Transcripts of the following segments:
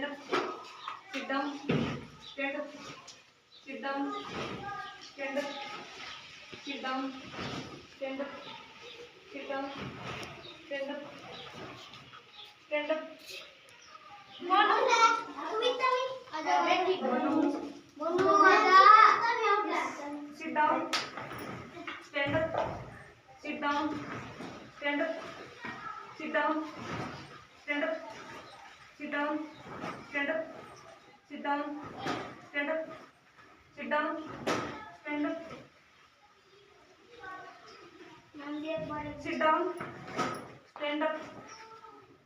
stand up, sit down, stand up, sit down, stand up, sit down, stand up, sit down, stand up, stand up. Sit down, stand up, sit down, stand up, sit down, stand up, sit down, stand up, sit down, stand up, sit down, stand up, sit down, stand up,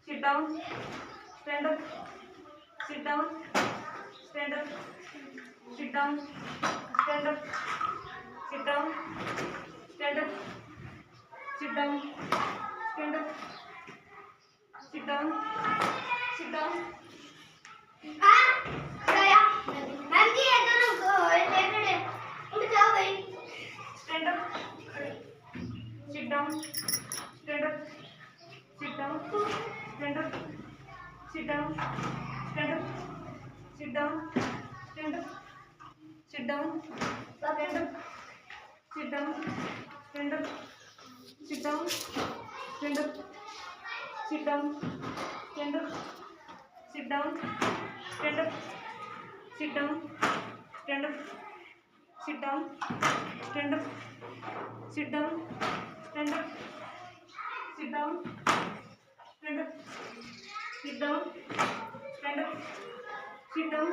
sit down, stand up, sit down, stand up, sit down, stand up, sit down, stand up, sit down, stand up, sit down, sit down. Stand up, sit down, stand up, sit down, stand up, sit down, stand up, sit down, stand up, sit down, stand up, sit down, stand up, sit down, stand up, sit down, stand up, sit down, stand up, sit down, stand up, sit down, stand up, sit down, stand up, sit down, stand up, sit down, stand up, sit down, stand up, sit down,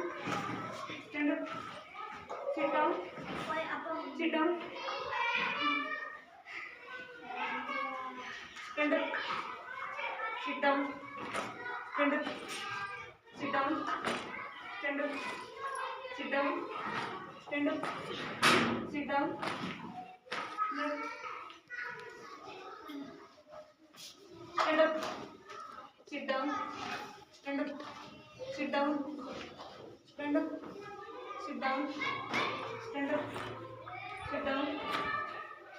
sit down, stand up, sit down, stand up, sit down, stand up, sit down, stand up, sit down, stand up, sit down, stand up, sit down, stand up, sit down, stand up, sit down,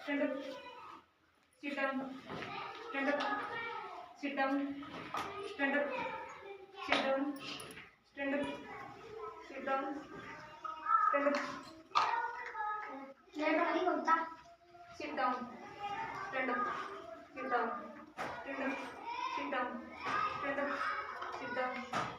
stand up, sit down, stand up, sit down, stand up, sit down, stand up, sit down, stand up, sit down, stand up, sit down, stand up, sit down, stand up, sit down.